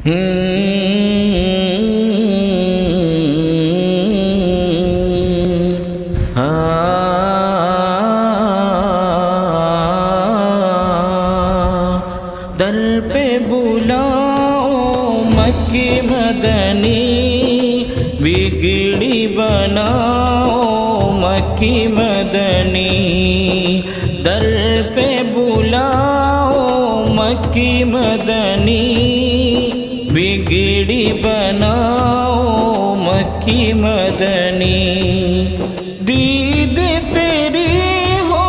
در پہ بلاؤ مکی مدنی، بگڑی بناؤ مکی مدنی، در پہ بلاؤ مکی مدنی، بگڑی بناؤ مکی مدنی، دید تیری ہو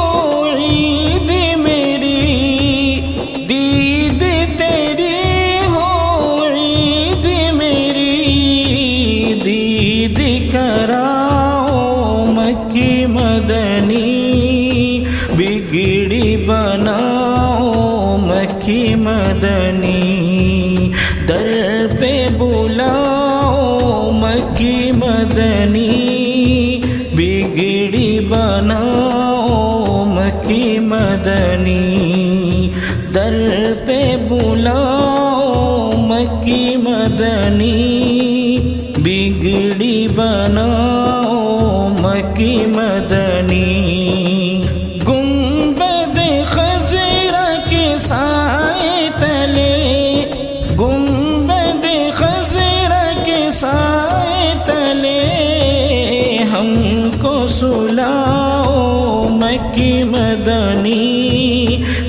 عید میری، دید تیری ہو عید میری، دید کراؤ مکی مدنی، بگڑی بناؤ مکی مدنی، در پہ بلاؤ مکی مدنی، بگڑی بناؤ مکی مدنی، در پہ بلاؤ مکی مدنی، بگڑی بناؤ مکی مدنی، گنبد خضرا کے سائے تلے، گنبد خضرا کے سائے تلے، ہم کو سلاؤ مکی مدنی،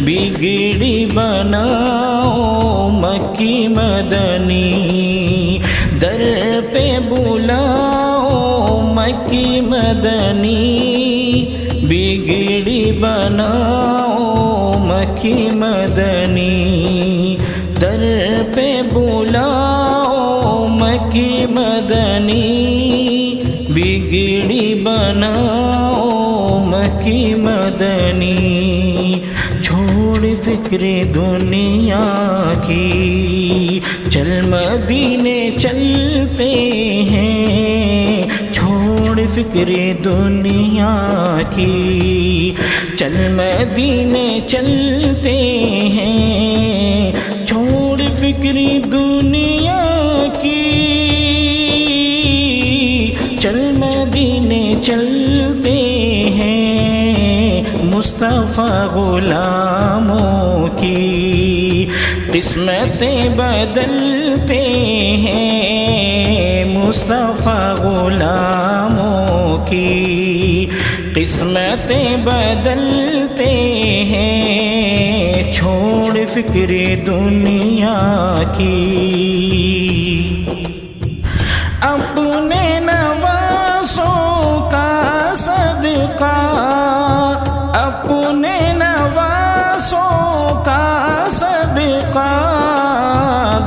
بگڑی بناؤ مکی مدنی، در پہ بلاؤ مکی مدنی، بگڑی بناؤ مکی مدنی، در پہ بلاؤ مکی مدنی، بگڑی بناؤ مکی مدنی، چھوڑ فکر دنیا کی چل مدینے چلتے ہیں، چھوڑ فکر دنیا کی چل مدینے چلتے ہیں، چھوڑ فکر دنیا کی چل مدینے چلتے ہیں، مصطفیٰ غلاموں کی قسمتیں بدلتے ہیں، مصطفیٰ غلاموں کی قسمتیں بدلتے ہیں، چھوڑ فکر دنیا کی، اپنے نواسوں کا صدقہ، اپنے نواسوں کا صدقہ،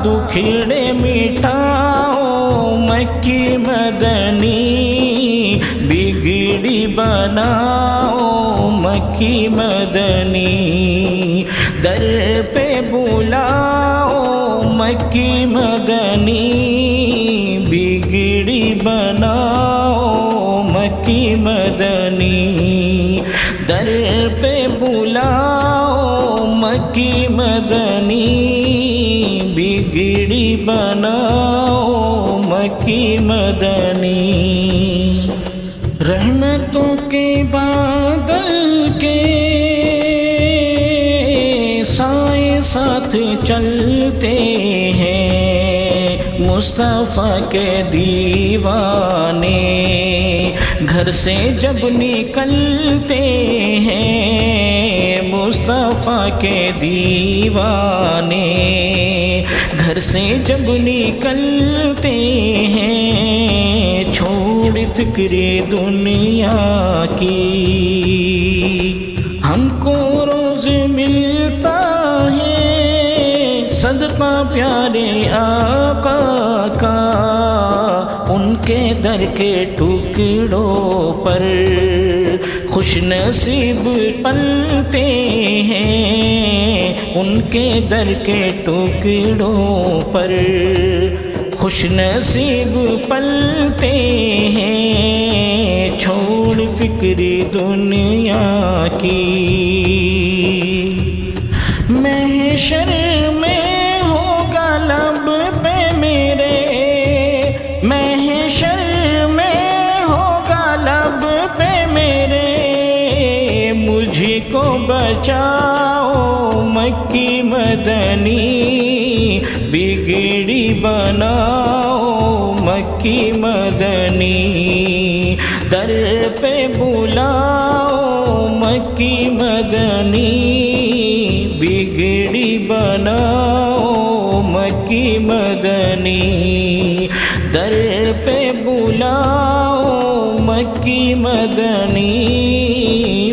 دکھڑے مٹاؤ مکی مدنی، بگڑی بناؤ مکی مدنی، در پہ بلاؤ مکی مدنی، بگڑی بناؤ مکی مدنی، در پہ بلاؤ مکی مدنی، بگڑی بناؤ مکی مدنی، رحمتوں کے بادل کے سائے ساتھ چلتے ہیں، مصطفیٰ کے دیوانے گھر سے جب نکلتے ہیں، مصطفیٰ کے دیوانے گھر سے جب نکلتے ہیں، چھوڑ فکر دنیا کی، ہم کو روز ملتا ہے صدقہ پیارے آقا کا، ان کے در کے ٹکڑوں پر خوش نصیب پلتے ہیں، ان کے در کے ٹکڑوں پر خوش نصیب پلتے ہیں، چھوڑ فکر دنیا کی، محشر میں ہوگا لب پہ بچاؤ مکی مدنی، بگڑی بناؤ مکی مدنی، در پہ بلاؤ مکی مدنی، بگڑی بناؤ مکی مدنی، در پہ بلاؤ مکی مدنی،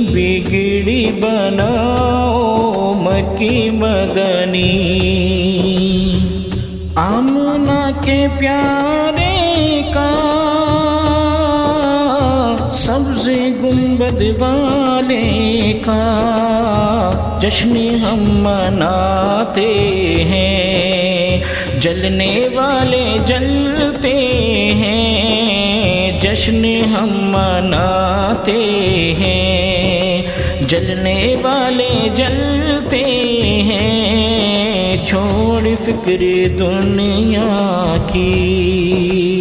بگڑی بناؤ مکی مدنی۔ آمنہ کے پیارے کا سبز گنبد والے کا جشن ہم مناتے ہیں، جلنے والے جلتے ہیں، جشن ہم مناتے ہیں، جلنے والے جلتے ہیں، چھوڑ فکر دنیا کی